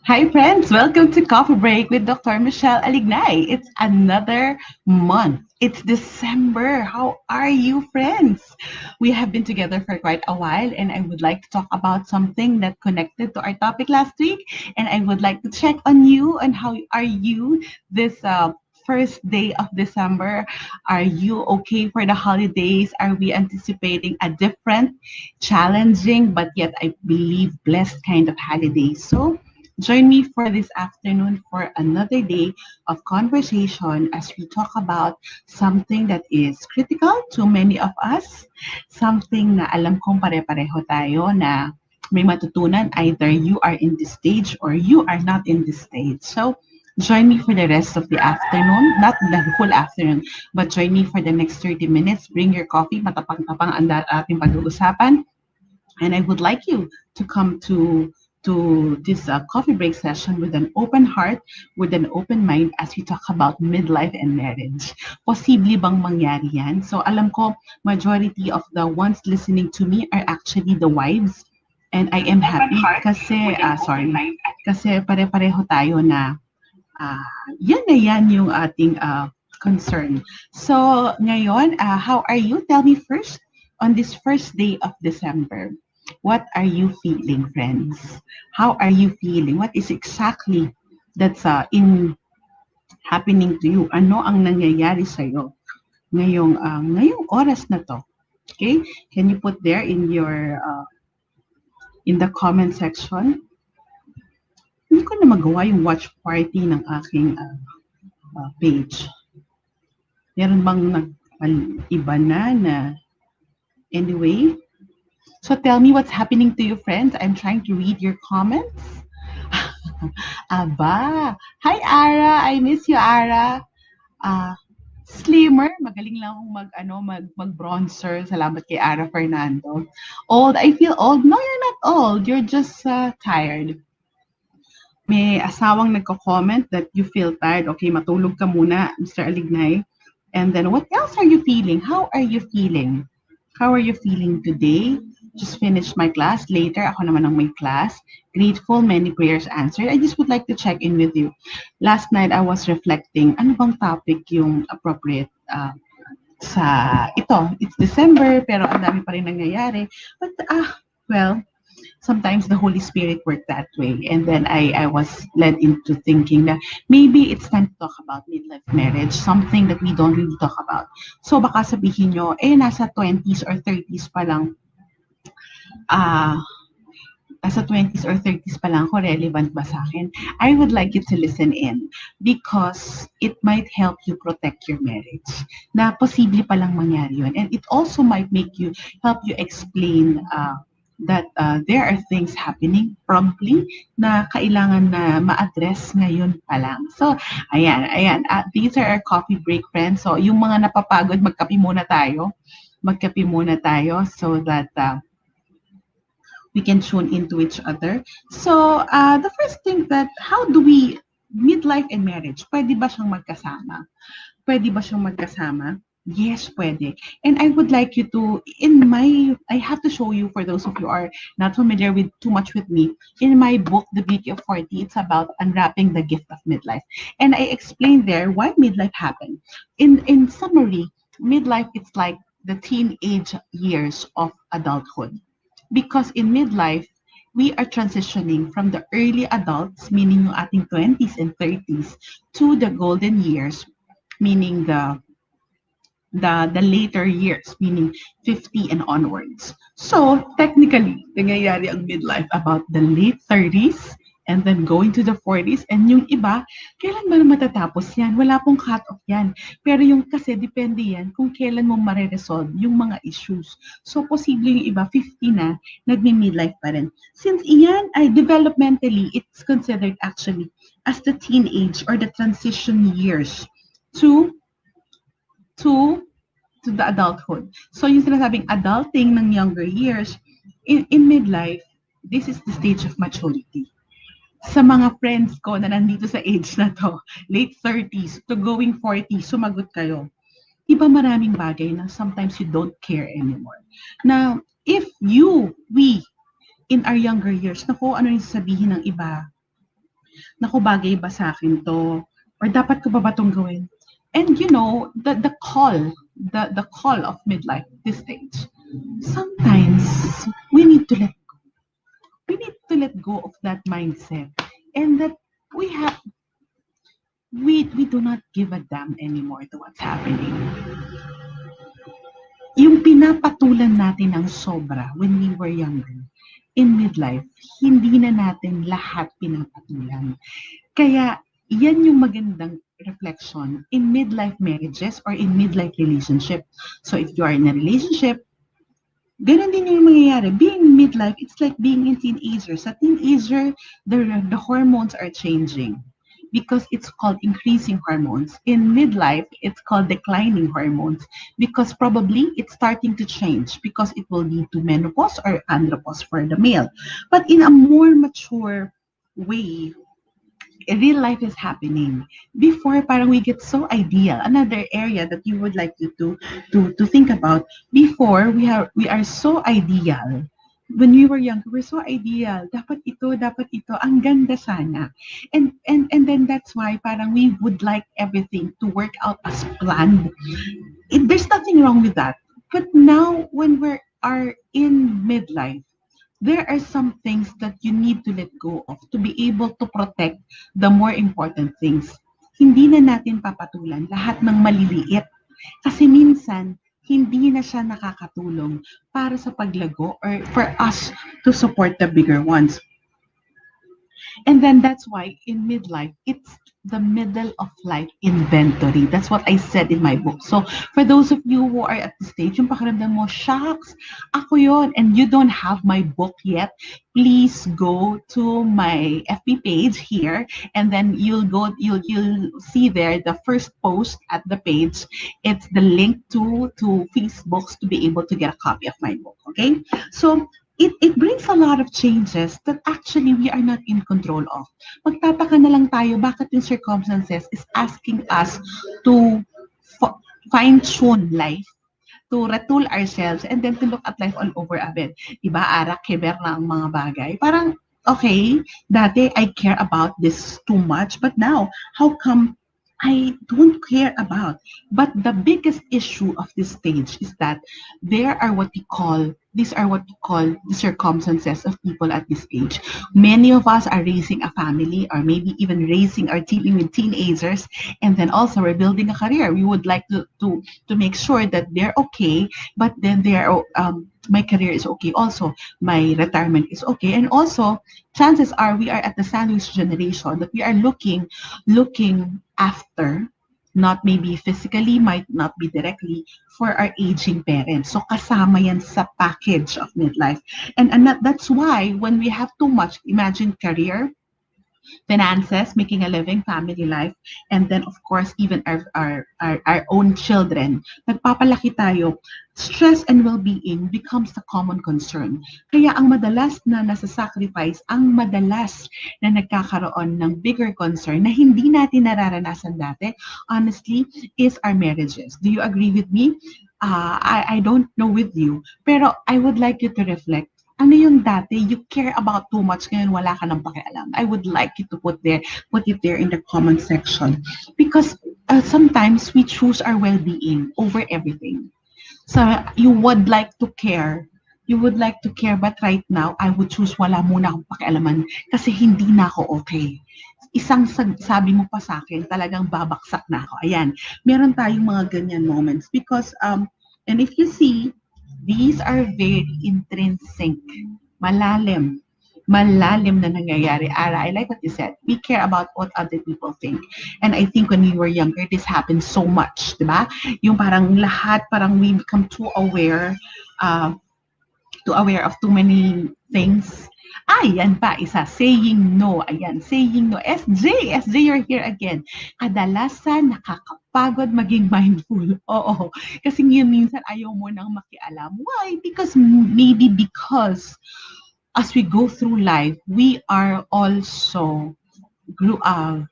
Hi, friends. Welcome to Coffee Break with Dr. Michele Alignay. It's another month. It's December. How are you, friends? We have been together for quite a while, and I would like to talk about something that connected to our topic last week. And I would like to check on you and how are you this first day of December. Are you okay for the holidays? Are we anticipating a different, challenging, but yet I believe blessed kind of holiday? So, join me for this afternoon for another day of conversation as we talk about something that is critical to many of us, something na alam kong pare-pareho tayo na may matutunan either you are in this stage or you are not in this stage. So, join me for the rest of the afternoon, not the whole afternoon, but join me for the next 30 minutes. Bring your coffee, matapang-tapang ang ating pag-uusapan. And I would like you to come to this coffee break session with an open heart, with an open mind as we talk about midlife and marriage. Posible bang mangyari yan? So alam ko, majority of the ones listening to me are actually the wives. And I am happy kasi, kasi pare-pareho tayo na yan na yan yung ating concern. So ngayon, how are you? Tell me first, on this first day of December, what are you feeling, friends? How are you feeling? What is exactly that's in happening to you? Ano ang nangyayari sa'yo ngayong oras na to? Okay? Can you put there in your in the comment section? Hindi ko na magawa yung watch party ng aking page. Meron bang iba na anyway? So tell me what's happening to you, friends. I'm trying to read your comments. Aba! Hi, Ara! I miss you, Ara. Slimmer, magaling lang akong mag-bronzer. Salamat kay Ara Fernando. Old, I feel old. No, you're not old. You're just tired. May asawang nagko-comment that you feel tired. Okay, matulog ka muna, Mr. Alignay. And then, what else are you feeling? How are you feeling? How are you feeling today? Just finished my class. Later, ako naman ang may class. Grateful, many prayers answered. I just would like to check in with you. Last night, I was reflecting, ano bang topic yung appropriate sa ito? It's December, pero ang dami pa rin nangyayari. But, well, sometimes the Holy Spirit worked that way. And then I was led into thinking that maybe it's time to talk about midlife marriage, something that we don't really talk about. So baka sabihin nyo, nasa 20s or 30s pa lang, nasa 20s or 30s pa lang ako, relevant ba sa akin? I would like you to listen in because it might help you protect your marriage. Na posible pa lang mangyari yun. And it also might help you explain that there are things happening promptly na kailangan na ma-address ngayon pa lang. So, ayan. These are our coffee break, friends. So, yung mga napapagod, magkape muna tayo. So that we can tune into each other. So, the first thing how do we, midlife and marriage, pwede ba siyang magkasama? Yes, pwede. And I would like you to, I have to show you, for those of you who are not familiar with too much with me, in my book, The Beauty of 40, it's about unwrapping the gift of midlife. And I explained there why midlife happened. In summary, midlife, it's like the teenage years of adulthood. Because in midlife, we are transitioning from the early adults, meaning yung ating 20s and 30s, to the golden years, meaning the later years, meaning 50 and onwards. So, technically, nangyayari ang midlife about the late 30s and then going to the 40s. And yung iba, kailan ba matatapos yan? Wala pong cut-off yan. Pero yung kasi, depende yan kung kailan mo mare-resolve yung mga issues. So, posible yung iba, 50 na, nagmi-midlife pa rin. Since iyan ay developmentally, it's considered actually as the teenage or the transition years to the adulthood. So yung sinasabing adulting ng younger years, in midlife, this is the stage of maturity. Sa mga friends ko na nandito sa age na to, late 30s to going 40s, sumagot kayo. Iba maraming bagay na sometimes you don't care anymore. Now, we, in our younger years, naku, ano yung sasabihin ng iba? naku, bagay ba sa akin to? Or dapat ko ba 'tong gawin? And you know, the call of midlife, this stage, sometimes we need to let go of that mindset, and that we have we do not give a damn anymore to what's happening. Yung pinapatulan natin ng sobra when we were younger, in midlife, hindi na natin lahat pinapatulan. Kaya yan yung magandang reflection in midlife marriages or in midlife relationship. So if you are in a relationship, ganun din yung mangyayari. Being midlife, it's like being in teenager. Sa teenager, the hormones are changing because it's called increasing hormones. In midlife, it's called declining hormones because probably it's starting to change because it will lead to menopause or andropause for the male. But in a more mature way, real life is happening. Before, parang we get so ideal. Another area that you would like to think about. Before, we are so ideal. When we were young, we were so ideal. Dapat ito. Ang ganda sana. And then that's why parang we would like everything to work out as planned. There's nothing wrong with that. But now, when we are in midlife, there are some things that you need to let go of to be able to protect the more important things. Hindi na natin papatulan lahat ng maliliit. Kasi minsan, hindi na siya nakakatulong para sa paglago or for us to support the bigger ones. And then that's why in midlife, it's the middle of life inventory. That's what I said in my book. So for those of you who are at the stage, yung pakiramdam mo, shucks, ako yon, and you don't have my book yet, please go to my FB page here, and then you'll see there the first post at the page. It's the link to Facebooks to be able to get a copy of my book. Okay, so it brings a lot of changes that actually we are not in control of. Magtataka na lang tayo bakit yung circumstances is asking us to fine-tune life, to retool ourselves, and then to look at life all over again. Diba, arak, kiber na ang mga bagay. Parang, okay, dati I care about this too much, but now, how come I don't care about? But the biggest issue of this stage is that these are what we call the circumstances of people at this age. Many of us are raising a family or maybe even raising or dealing with teenagers, and then also we're building a career. We would like to make sure that they're okay, but then my career is okay also, my retirement is okay, and also chances are we are at the sandwich generation that we are looking after, not maybe physically, might not be directly, for our aging parents. So kasama yan sa package of midlife. And that's why when we have too much, imagine career, finances, making a living, family life, and then of course even our own children. Nagpapalaki tayo, stress and well-being becomes the common concern. Kaya ang madalas na nasa-sacrifice, ang madalas na nagkakaroon ng bigger concern na hindi natin nararanasan dati, honestly, is our marriages. Do you agree with me? I don't know with you, pero I would like you to reflect. Ano yung dati you care about too much, ngayon wala ka ng pakialam? I would like you to put it there in the comment section, because sometimes we choose our well-being over everything. So you would like to care, but right now I would choose wala muna akong pakialaman kasi hindi na ako okay. Isang sabi mo pa sa akin, talagang babaksak na ako. Ayan, meron tayong mga ganyan moments because and if you see, these are very intrinsic, malalim, malalim na nangyayari. Ara, I like what you said. We care about what other people think. And I think when we were younger, this happened so much, di ba? Yung parang lahat, parang we become uh, too aware of too many things. Yan pa, isa, saying no. Ayan, saying no. SJ, you're here again. Kadalasan, nakakapagod maging mindful. Oo, kasi ngayon minsan ayaw mo nang makialam. Why? Because as we go through life, we are also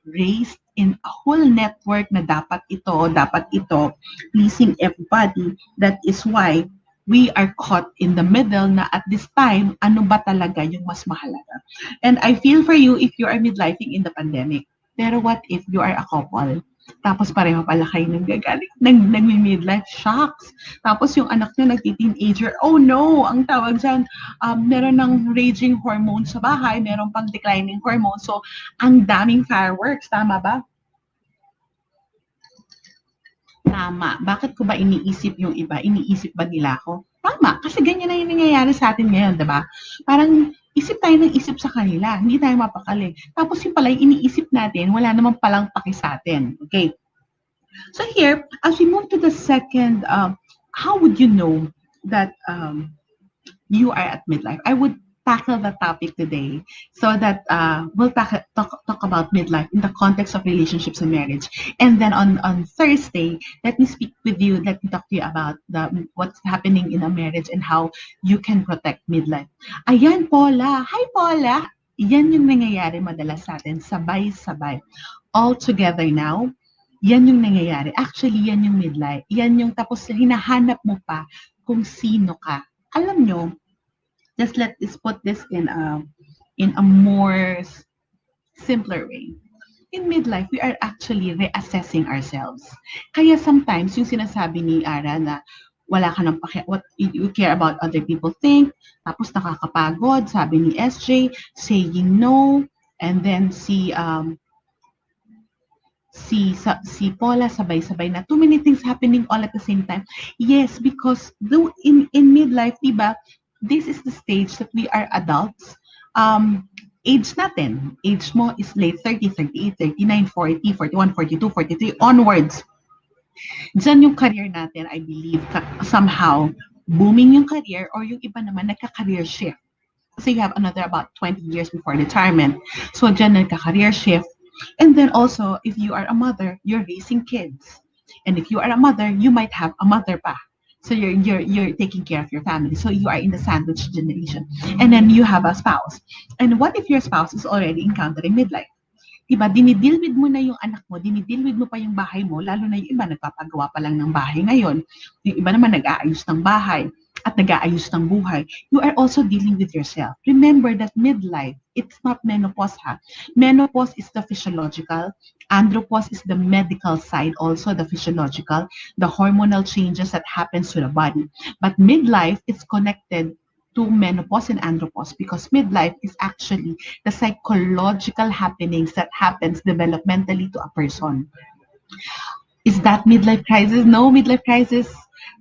raised in a whole network na dapat ito, pleasing everybody. That is why we are caught in the middle na at this time, ano ba talaga yung mas mahalaga? And I feel for you if you are midlifing in the pandemic. Pero what if you are a couple? Tapos pareho pala kayo nagmi-midlife shocks. Tapos yung anak nyo nagti-teenager, oh no, ang tawag dyan, meron ng raging hormones sa bahay, meron pang declining hormones. So, ang daming fireworks, tama ba? Tama. Bakit ko ba iniisip yung iba? Iniisip ba nila ako? Tama. Kasi ganyan na yung nangyayari sa atin ngayon, di ba? Parang isip tayo ng isip sa kanila. Hindi tayo mapakali. Tapos yung pala yung iniisip natin, wala namang palang paki sa atin. Okay. So here, as we move to the second, how would you know that you are at midlife? I would tackle the topic today so that we'll talk about midlife in the context of relationships and marriage. And then on Thursday, let me speak with you, let me talk to you about what's happening in a marriage and how you can protect midlife. Ayan, Paula. Hi, Paula. Yan yung nangyayari madalas sa atin, sabay-sabay. All together now, yan yung nangyayari. Actually, yan yung midlife. Yan yung tapos hinahanap mo pa kung sino ka. Alam nyo, just let's put this in a more simpler way. In midlife, we are actually reassessing ourselves. Kaya sometimes, yung sinasabi ni Ara na wala ka ng what you care about other people think, tapos nakakapagod, sabi ni SJ, saying no, and then si Paula sabay-sabay na too many things happening all at the same time. Yes, because though in midlife, diba, this is the stage that we are adults. Age natin. Age mo is late 30, 38, 39, 40, 41, 42, 43, onwards. Diyan yung career natin, I believe, somehow, booming yung career or yung iba naman nagka-career shift. So you have another about 20 years before retirement. So dyan nagka-career shift. And then also, if you are a mother, you're raising kids. And if you are a mother, you might have a mother pa. So you're taking care of your family. So you are in the sandwich generation. And then you have a spouse. And what if your spouse is already encountering midlife? Diba, dinidilwid mo na yung anak mo, dinidilwid mo pa yung bahay mo, lalo na yung iba nagpapagawa pa lang ng bahay ngayon. Yung iba naman nag-aayos ng bahay at nag-aayos ng buhay. You are also dealing with yourself. Remember that midlife, it's not menopause ha. Menopause is the physiological. Andropause is the medical side, also the physiological, the hormonal changes that happens to the body. But midlife is connected to menopause and andropause because midlife is actually the psychological happenings that happens developmentally to a person. Is that midlife crisis? No, midlife crisis.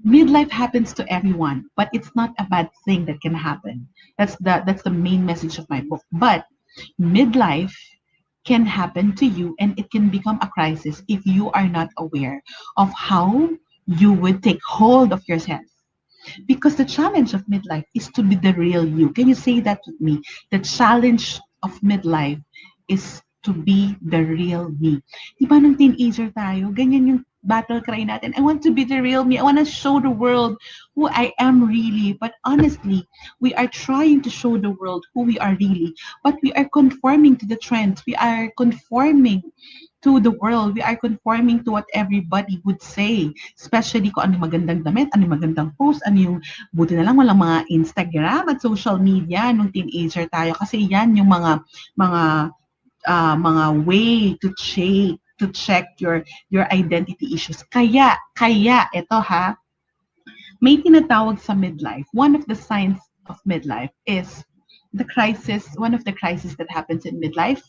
Midlife happens to everyone, but it's not a bad thing that can happen. That's the main message of my book. But midlife can happen to you and it can become a crisis if you are not aware of how you would take hold of yourself. Because the challenge of midlife is to be the real you. Can you say that with me? The challenge of midlife is to be the real me. Di ba nung teenager tayo, ganyan yung battle cry natin. I want to be the real me. I want to show the world who I am really. But honestly, we are trying to show the world who we are really. But we are conforming to the trends. We are conforming to the world. We are conforming to what everybody would say. Especially kung ano yung magandang damit, ano yung magandang post, ano yung buti na lang walang mga Instagram at social media nung teenager tayo. Kasi yan yung mga way to check your identity issues. Kaya ito ha, may tinatawag sa midlife. One of the signs of midlife is one of the crises that happens in midlife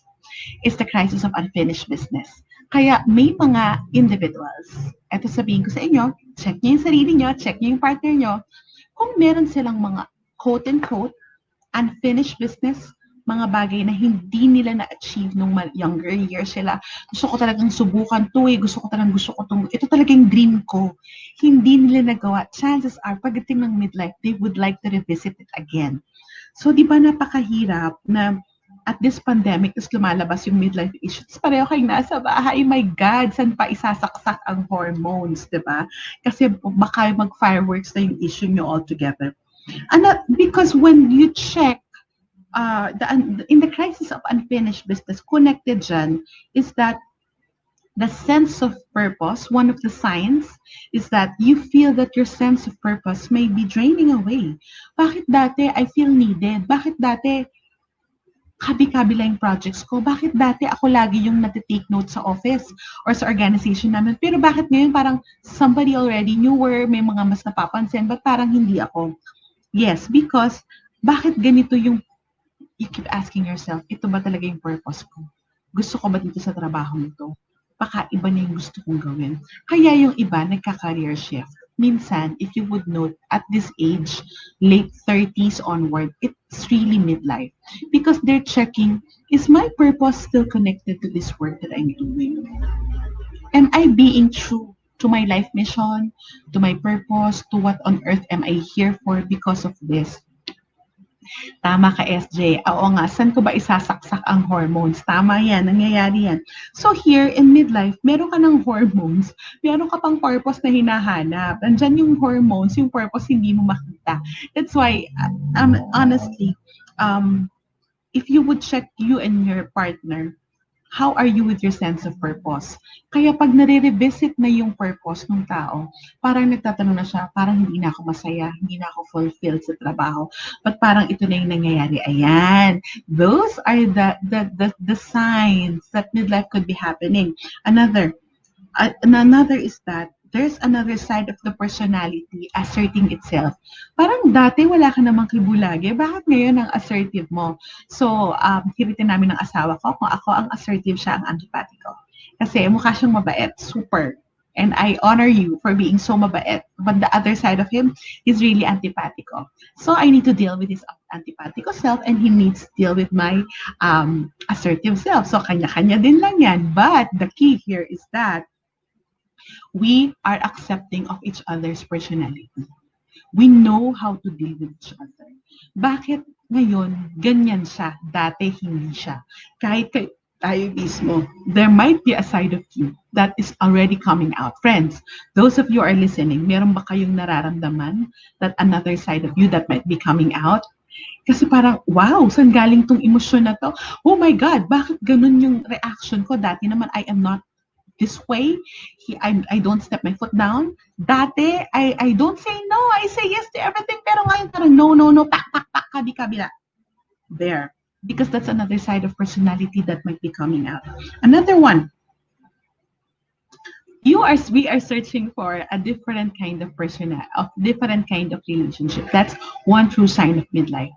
is the crisis of unfinished business. Kaya may mga individuals, eto sabihin ko sa inyo, check niyo yung sarili niyo, check niyo yung partner niyo, kung meron silang mga quote-unquote unfinished business, mga bagay na hindi nila na-achieve nung younger years sila. Gusto ko talagang subukan to gusto ko itong, ito talagang dream ko. Hindi nila nagawa. Chances are, pagdating ng midlife, they would like to revisit it again. So, di ba napakahirap na at this pandemic, is lumalabas yung midlife issues. Pareho kayong nasa bahay, my God, saan pa isasaksak ang hormones, di ba? Kasi baka mag-fireworks na yung issue nyo altogether. And because when you check, in the crisis of unfinished business, connected dyan, is that The sense of purpose, one of the signs is that you feel that your sense of purpose may be draining away. Bakit dati I feel needed? Bakit dati kabi-kabi lang yung projects ko? Bakit dati ako lagi yung nati-take notes sa office or sa organization namin? Pero bakit ngayon parang somebody already newer, may mga mas napapansin, but parang hindi ako? Yes, because bakit ganito yung you keep asking yourself, ito ba talaga yung purpose ko? Gusto ko ba dito sa trabaho nito? Baka iba na yung gusto kong gawin. Kaya yung iba nagka-career shift. Minsan, if you would note, at this age, late 30s onward, it's really midlife. Because they're checking, is my purpose still connected to this work that I'm doing? Am I being true to my life mission, to my purpose, to what on earth am I here for because of this? Tama ka, SJ. Oo nga, saan ko ba isasaksak ang hormones? Tama yan, nangyayari yan. So here, in midlife, meron ka ng hormones, meron ka pang purpose na hinahanap. Andyan yung hormones, yung purpose hindi mo makita. That's why, honestly, if you would check you and your partner, how are you with your sense of purpose? Kaya pag nare-revisit na yung purpose ng tao, parang nagtatanong na siya, parang hindi na ako masaya, hindi na ako fulfilled sa trabaho, but parang ito na yung nangyayari. Ayan, those are the signs that midlife could be happening. Another is that there's another side of the personality asserting itself. Parang dati wala ka namang kibulagi, bakit ngayon ang assertive mo? So, hiritin namin ng asawa ko, kung ako ang assertive, siya ang antipatiko. Kasi mukha siyang mabait, super. And I honor you for being so mabait. But the other side of him is really antipatiko. So I need to deal with his antipatiko self and he needs to deal with my assertive self. So kanya-kanya din lang yan. But the key here is that we are accepting of each other's personality. We know how to deal with each other. Bakit ngayon ganyan siya, dati hindi siya? Kahit tayo mismo, there might be a side of you that is already coming out. Friends, those of you are listening, meron ba kayong nararamdaman that another side of you that might be coming out? Kasi parang, wow, saan galing tong emosyon na to? Oh my God, bakit ganun yung reaction ko? Dati naman, I am not this way. I don't step my foot down. Dati, I don't say no. I say yes to everything. Pero ngayon parang no, no, no, pak, pak, pak, kabi-kabila. There. Because that's another side of personality that might be coming out. Another one. We are searching for a different kind of different kind of relationship. That's one true sign of midlife.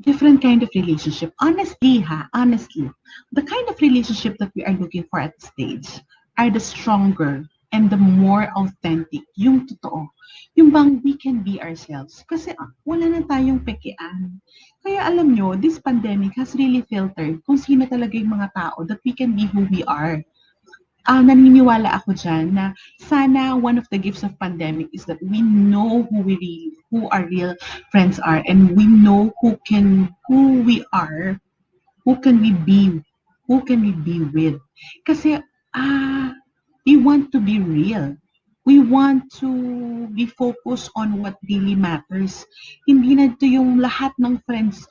Different kind of relationship. Honestly, the kind of relationship that we are looking for at this stage are the stronger and the more authentic, yung totoo. Yung bang we can be ourselves. Kasi wala na tayong pekean. Kaya alam nyo, this pandemic has really filtered kung sino talaga yung mga tao that we can be who we are. Naniniwala ako dyan na sana one of the gifts of pandemic is that we know who our real friends are, and we know who we are, who can we be, who can we be with. Kasi, we want to be real. We want to be focused on what really matters. Hindi na ito yung lahat ng friends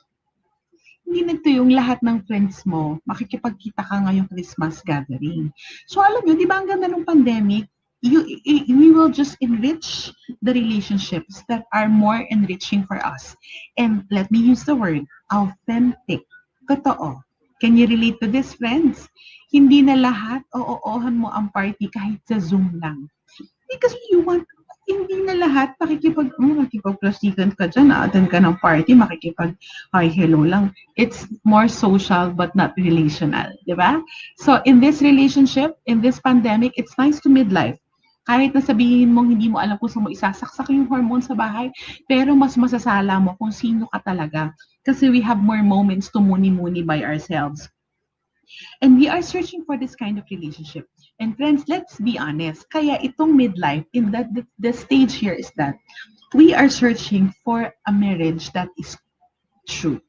hindi na ito yung lahat ng friends mo, makikipagkita ka ngayong Christmas gathering. So alam nyo, di ba ang ganda ng pandemic? We will just enrich the relationships that are more enriching for us. And let me use the word, authentic. Totoo. Can you relate to this, friends? Hindi na lahat oo-ohan mo ang party kahit sa Zoom lang. Because hindi na lahat makikipag-plastikan ka dyan, attend ka ng party, hi, hello lang. It's more social but not relational, di ba? So in this relationship, in this pandemic, it's nice to midlife. Kahit na sabihin mong hindi mo alam kung saan mo isasaksak yung hormone sa bahay, pero mas masasala mo kung sino ka talaga. Kasi we have more moments to muni-muni by ourselves. And we are searching for this kind of relationship. And friends, let's be honest. Kaya itong midlife, in that the stage here is that we are searching for a marriage that is true.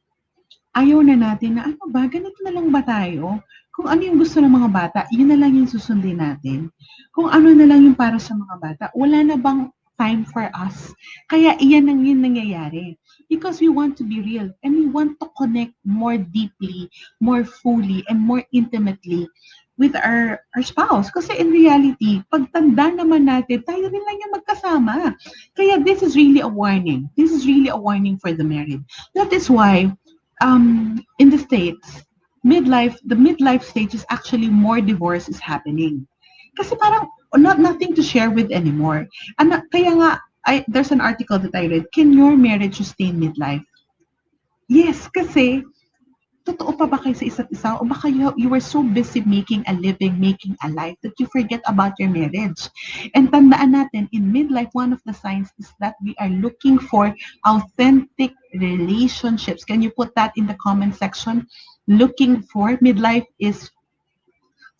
Ayaw na natin na, ano ba, ganito na lang ba tayo? Kung ano yung gusto ng mga bata, yun na lang yung susundin natin. Kung ano na lang yung para sa mga bata, wala na bang time for us? Kaya iyan ang yun nangyayari. Because we want to be real and we want to connect more deeply, more fully, and more intimately with our spouse. Kasi in reality, pagtanda naman natin, tayo rin lang yung magkasama. Kaya this is really a warning. This is really a warning for the married. That is why, in the States, the midlife stage is actually more divorce is happening. Kasi parang nothing to share with anymore. Kaya nga, there's an article that I read, can your marriage sustain midlife? Yes, kasi totoo pa ba kayo sa isa't isa o baka you were so busy making a living, making a life that you forget about your marriage. And tandaan natin, in midlife, one of the signs is that we are looking for authentic relationships. Can you put that in the comment section? Looking for midlife is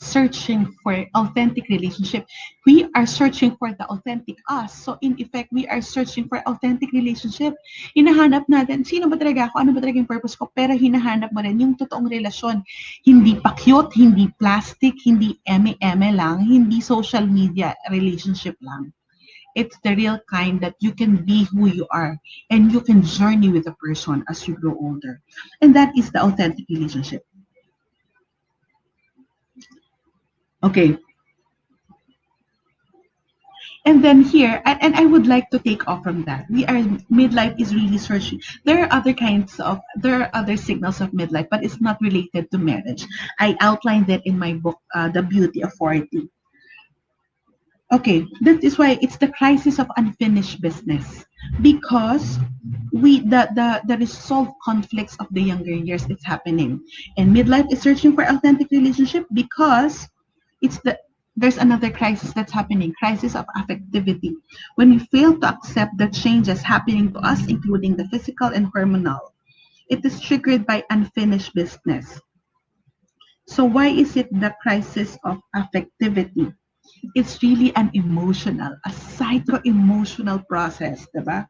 searching for authentic relationship. We are searching for the authentic us. So in effect, we are searching for authentic relationship. Hinahanap natin, sino ba talaga ako? Ano ba talaga yung purpose ko? Pero hinahanap mo rin yung totoong relasyon. Hindi pa cute, hindi plastic, hindi eme-eme lang, hindi social media relationship lang. It's the real kind that you can be who you are and you can journey with a person as you grow older. And that is the authentic relationship. Okay, and then here, and I would like to take off from that. Midlife is really searching. There are other signals of midlife, but it's not related to marriage. I outlined that in my book, The Beauty of 40. Okay, that is why it's the crisis of unfinished business. Because the resolved conflicts of the younger years is happening. And midlife is searching for authentic relationship because it's there's another crisis that's happening, crisis of affectivity. When we fail to accept the changes happening to us, including the physical and hormonal, it is triggered by unfinished business. So why is it the crisis of affectivity? It's really a psycho-emotional process, diba?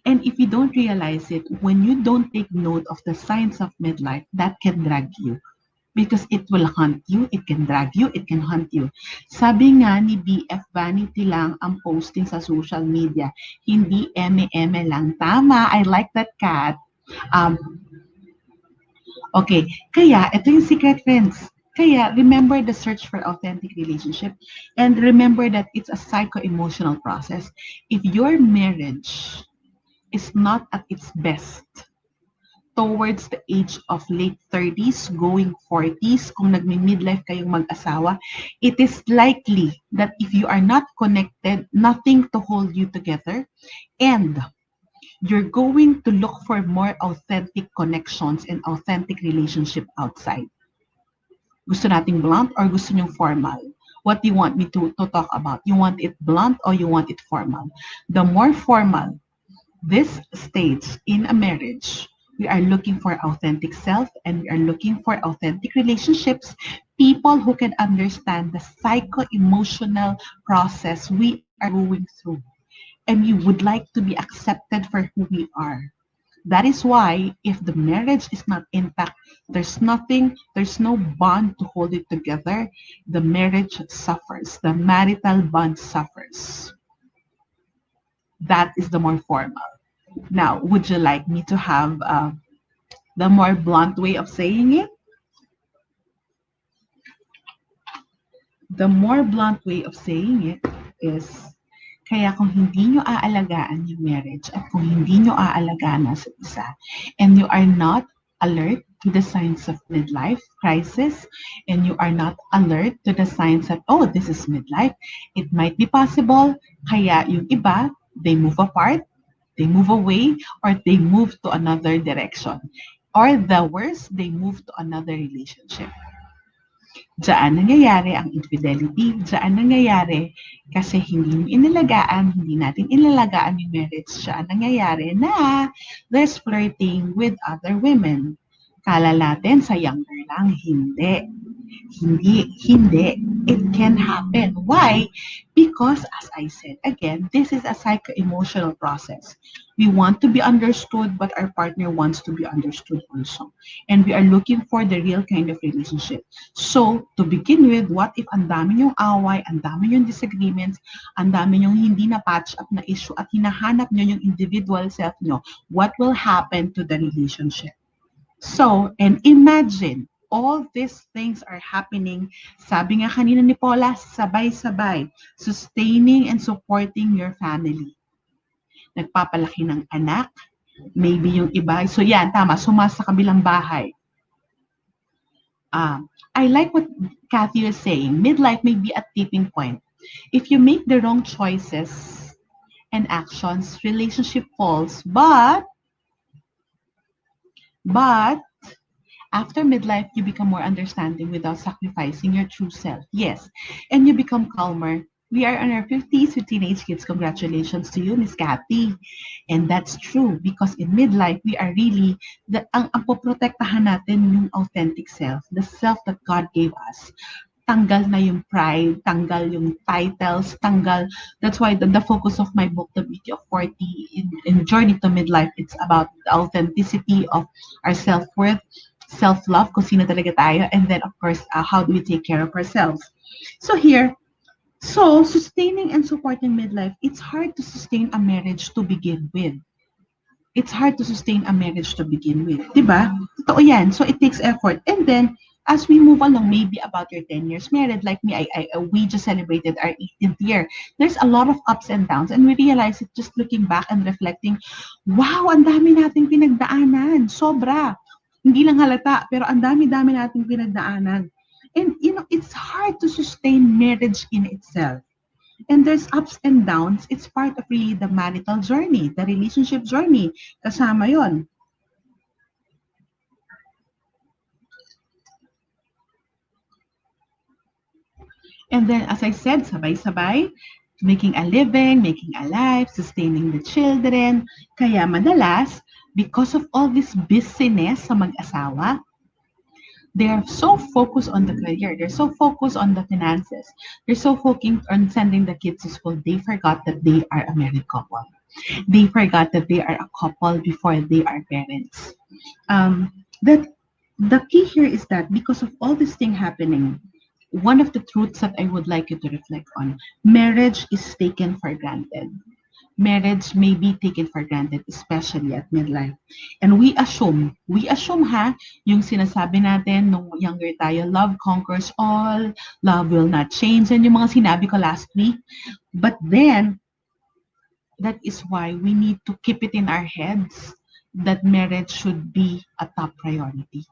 And if you don't realize it, when you don't take note of the signs of midlife, that can drag you. Because it will hunt you, it can drag you, it can hunt you. Sabi nga ni BF, vanity lang ang posting sa social media. Hindi eme-eme lang. Tama, I like that, Kat. Um, okay, kaya ito yung secret, friends. Kaya remember the search for authentic relationship and remember that it's a psycho-emotional process. If your marriage is not at its best, towards the age of late 30s, going 40s, kung nagmi-midlife kayong mag-asawa, it is likely that if you are not connected, nothing to hold you together, and you're going to look for more authentic connections and authentic relationship outside. Gusto nating blunt or gusto nyong formal? What do you want me to talk about? You want it blunt or you want it formal? The more formal this stage in a marriage, we are looking for authentic self and we are looking for authentic relationships, people who can understand the psycho-emotional process we are going through. And we would like to be accepted for who we are. That is why if the marriage is not intact, there's no bond to hold it together, the marriage suffers, the marital bond suffers. That is the more formal. Now, would you like me to have the more blunt way of saying it? The more blunt way of saying it is, kaya kung hindi nyo aalagaan yung marriage at kung hindi nyo aalagaan sa isa, and you are not alert to the signs of midlife crisis, and you are not alert to the signs that, oh, this is midlife, it might be possible, kaya yung iba, they move apart, they move away, or they move to another direction. Or the worst, they move to another relationship. Diyan nangyayari ang infidelity, diyan nangyayari kasi hindi natin inalagaan yung marriage, diyan nangyayari na there's flirting with other women. Kala natin sa younger lang, hindi. Hindi. It can happen. Why? Because, as I said, again, this is a psycho-emotional process. We want to be understood, but our partner wants to be understood also. And we are looking for the real kind of relationship. So, to begin with, what if ang dami yung away, ang dami yung disagreements, ang dami yung hindi na patch up na issue at hinahanap nyo yung individual self nyo, what will happen to the relationship? So, and imagine all these things are happening. Sabi nga kanina ni Paula, sabay-sabay. Sustaining and supporting your family. Nagpapalaki ng anak, maybe yung iba. So yan, tama, sumasa kabilang bahay. I like what Kathy was saying. Midlife may be a tipping point. If you make the wrong choices and actions, relationship falls. But after midlife, you become more understanding without sacrificing your true self. Yes, and you become calmer. We are in our 50s with teenage kids. Congratulations to you, Miss Kathy. And that's true because in midlife, we are really, ang poprotektahan natin yung authentic self, the self that God gave us. Tanggal na yung pride, tanggal yung titles, tanggal. That's why the focus of my book, The Beauty of 40, in Journey to Midlife, it's about the authenticity of our self-worth, self-love, kung sino talaga tayo, and then of course, how do we take care of ourselves. So here, sustaining and supporting midlife, it's hard to sustain a marriage to begin with. It's hard to sustain a marriage to begin with. Diba? Totoo yan. So it takes effort. And then, as we move along, maybe about your 10 years married, like me, we just celebrated our 18th year. There's a lot of ups and downs. And we realize it just looking back and reflecting, wow, ang dami nating pinagdaanan. Sobra. Hindi lang halata, pero ang dami-dami nating pinagdaanan. And, it's hard to sustain marriage in itself. And there's ups and downs. It's part of really the marital journey, the relationship journey. Kasama yon. And then, as I said, sabay-sabay, making a living, making a life, sustaining the children. Kaya madalas, because of all this busyness sa mag-asawa, they're so focused on the career. They're so focused on the finances. They're so focused on sending the kids to school. They forgot that they are a married couple. They forgot that they are a couple before they are parents. That the key here is that because of all this thing happening, one of the truths that I would like you to reflect on, marriage is taken for granted. Marriage may be taken for granted, especially at midlife. And we assume ha, yung sinasabi natin nung younger tayo, love conquers all, love will not change, and yung mga sinabi ko last week. But then, that is why we need to keep it in our heads that marriage should be a top priority.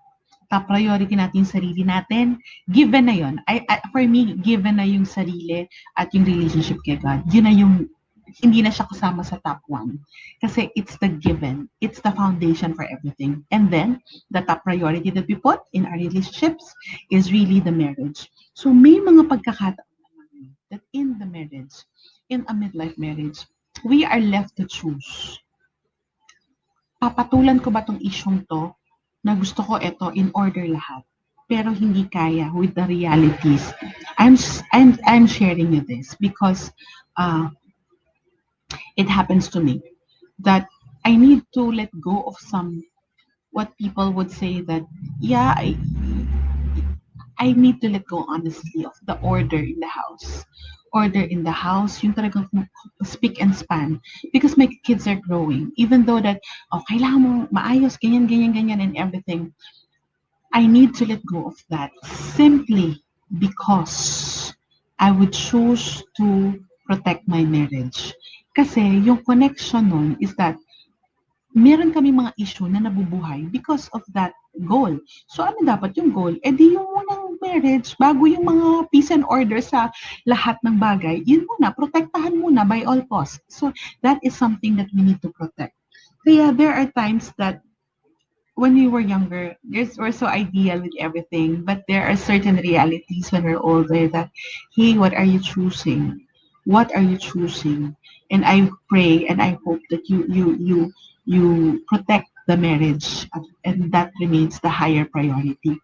Top priority natin yung sarili natin, given na yun. For me, given na yung sarili at yung relationship kay God, yun na yung hindi na siya kasama sa top one. Kasi it's the given. It's the foundation for everything. And then, the top priority that we put in our relationships is really the marriage. So, may mga pagkakataon naman that in the marriage, in a midlife marriage, we are left to choose. Papatulan ko ba tong isyong to na gusto ko ito in order lahat? Pero hindi kaya with the realities. I'm sharing you this because it happens to me that I need to let go of some what people would say that yeah I need to let go honestly of the order in the house. Order in the house, yung talagang speak and span. Because my kids are growing. Even though that, oh, kailangan mo maayos, ganyan, ganyan, ganyan, and everything. I need to let go of that simply because I would choose to protect my marriage. Kasi yung connection nun is that meron kami mga issue na nabubuhay because of that goal. So ano dapat yung goal? Eh di yung unang marriage, bago yung mga peace and order sa lahat ng bagay, yun muna, protektahan muna by all costs. So that is something that we need to protect. Kaya there are times that when we were younger, we're so ideal with everything, but there are certain realities when we're older that, hey, what are you choosing? What are you choosing? And I pray and I hope that you protect the marriage and that remains the higher priority.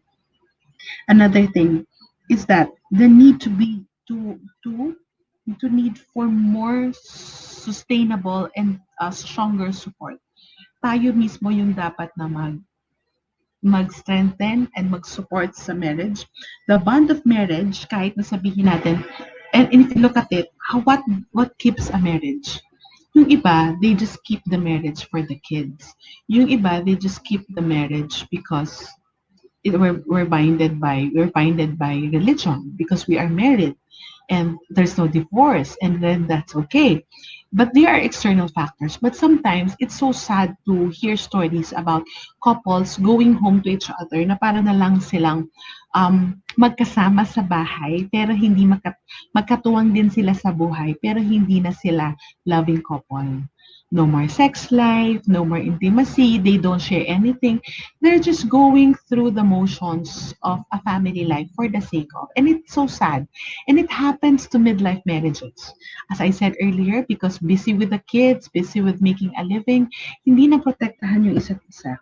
Another thing is that the need to be to need for more sustainable and stronger support. Tayo mismo yung dapat na mag-strengthen and mag-support sa marriage. The bond of marriage, kahit na sabihin natin, and if you look at it, what keeps a marriage? Yung iba, they just keep the marriage for the kids. Yung iba, they just keep the marriage because we're binded by religion because we are married, and there's no divorce, and then that's okay. But there are external factors. But sometimes it's so sad to hear stories about couples going home to each other na para na lang silang magkasama sa bahay pero hindi magkatuwang din sila sa buhay pero hindi na sila loving couple. No more sex life, no more intimacy, they don't share anything. They're just going through the motions of a family life for the sake of. And it's so sad. And it happens to midlife marriages. As I said earlier, because busy with the kids, busy with making a living, hindi na protektahan yung isa't isa.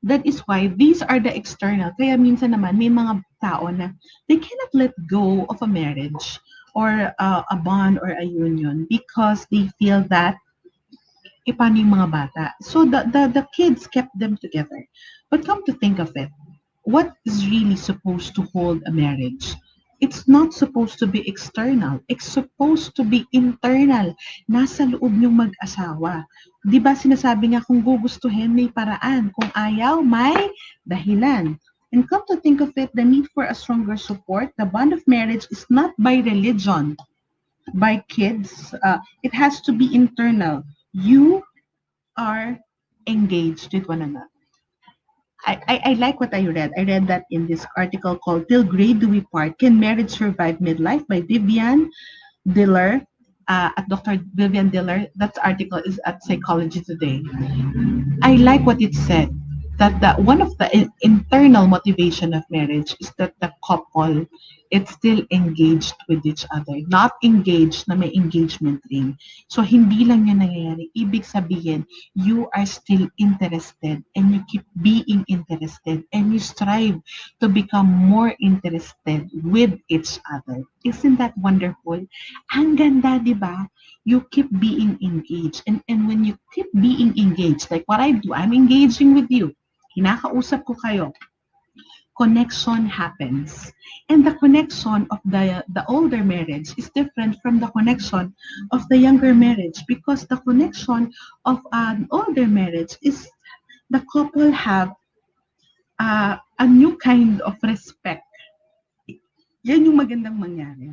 That is why these are the external. Kaya minsan naman may mga tao na they cannot let go of a marriage or a bond or a union because they feel that paano yung mga bata. So the kids kept them together. But come to think of it, what is really supposed to hold a marriage? It's not supposed to be external. It's supposed to be internal. Nasa loob yung mag-asawa. Di ba sinasabi nga kung gugustuhin may paraan. Kung ayaw, may dahilan. And come to think of it, the need for a stronger support, the bond of marriage is not by religion, by kids. It has to be internal. You are engaged with one another. I like what I read. I read that in this article called Till Grey Do We Part, Can Marriage Survive Midlife by Vivian Diller, at Dr. Vivian Diller. That article is at Psychology Today. I like what it said, that one of the internal motivation of marriage is that the couple is still engaged with each other, not engaged na may engagement ring. So hindi lang yan nangyayari. Ibig sabihin, you are still interested and you keep being interested and you strive to become more interested with each other. Isn't that wonderful? Ang ganda, di ba? You keep being engaged. And when you keep being engaged, like what I do, I'm engaging with you. Kinakausap ko kayo. Connection happens. And the connection of the older marriage is different from the connection of the younger marriage because the connection of an older marriage is the couple have a new kind of respect. Yan yung magandang mangyari.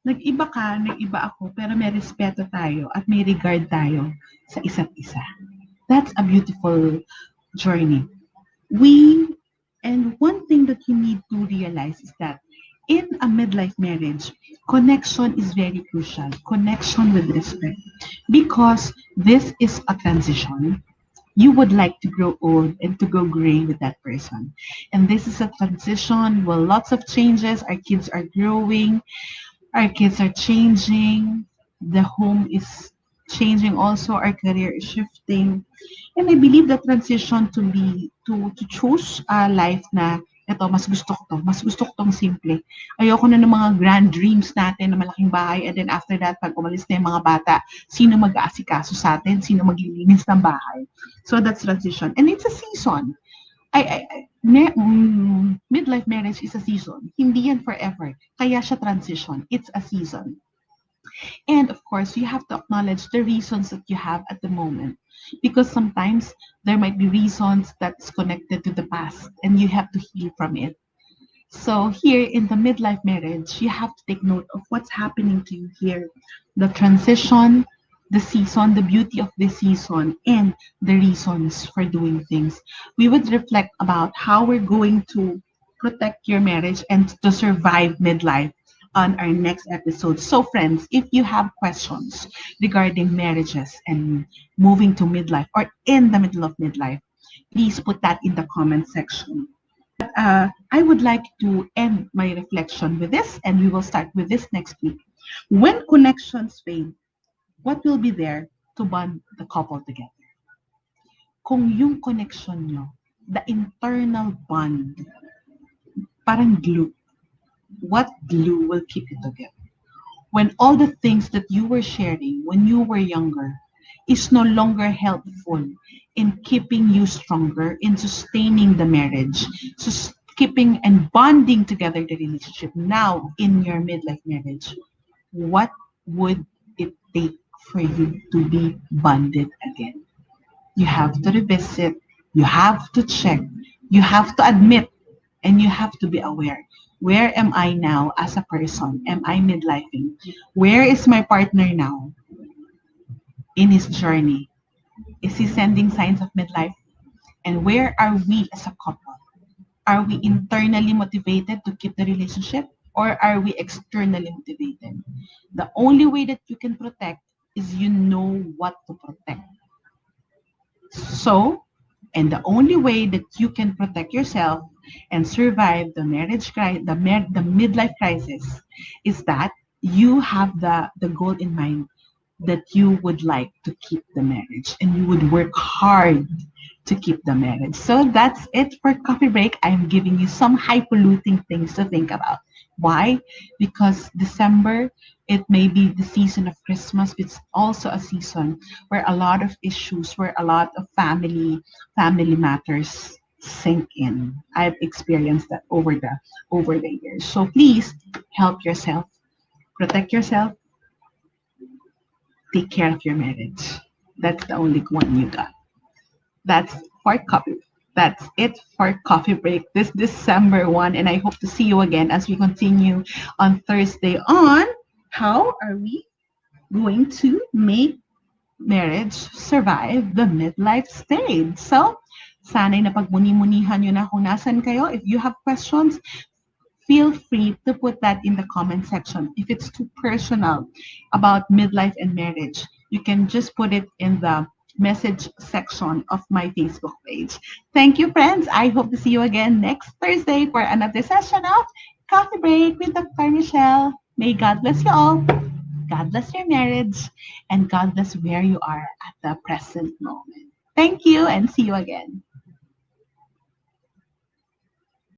Nag-iba ka, nag-iba ako, pero may respeto tayo at may regard tayo sa isa't isa. That's a beautiful journey. And one thing that you need to realize is that in a midlife marriage, connection is very crucial. Connection with respect. Because this is a transition. You would like to grow old and to go gray with that person. And this is a transition with lots of changes. Our kids are growing. Our kids are changing. The home is changing also. Our career is shifting. And I believe the transition to choose a life na eto, mas gusto ko tong simple. Ayoko na ng mga grand dreams natin na malaking bahay and then after that, pag umalis na yung mga bata, sino mag-aasikaso sa atin, sino maglilinis ng bahay. So that's transition. And it's a season. Midlife marriage is a season. Hindi yan forever. Kaya siya transition. It's a season. And of course, you have to acknowledge the reasons that you have at the moment. Because sometimes there might be reasons that's connected to the past and you have to heal from it. So here in the midlife marriage, you have to take note of what's happening to you here. The transition, the season, the beauty of the season, and the reasons for doing things. We would reflect about how we're going to protect your marriage and to survive midlife on our next episode. So friends, if you have questions regarding marriages and moving to midlife or in the middle of midlife, please put that in the comment section. I would like to end my reflection with this, and we will start with this next week. When connections fade, what will be there to bond the couple together? Kung yung connection nyo, the internal bond, parang glue, what glue will keep you together? When all the things that you were sharing when you were younger is no longer helpful in keeping you stronger, in sustaining the marriage, keeping and bonding together the relationship now in your midlife marriage, what would it take for you to be bonded again? You have to revisit, you have to check, you have to admit And you have to be aware. Where am I now as a person? Am I midlifing? Where is my partner now in his journey? Is he sending signs of midlife? And where are we as a couple? Are we internally motivated to keep the relationship or are we externally motivated? The only way that you can protect is you know what to protect. So, and the only way that you can protect yourself and survive the the midlife crisis is that you have the goal in mind that you would like to keep the marriage and you would work hard to keep the marriage. So that's it for coffee break. I'm giving you some high polluting things to think about. Why? Because December, it may be the season of Christmas. It's also a season where a lot of issues, where a lot of family matters sink in. I've experienced that over the years. So please help yourself, protect yourself, take care of your marriage. That's the only one you got. That's for coffee. That's it for coffee break this December one, and I hope to see you again as we continue on Thursday on how are we going to make marriage survive the midlife stage. So, sana'y napagmuni-munihan nyo na kung nasan kayo. If you have questions, feel free to put that in the comment section. If it's too personal about midlife and marriage, you can just put it in the message section of my Facebook page. Thank you, friends. I hope to see you again next Thursday for another session of Coffee Break with Dr. Michelle. May God bless you all. God bless your marriage, and God bless where you are at the present moment. Thank you, and see you again.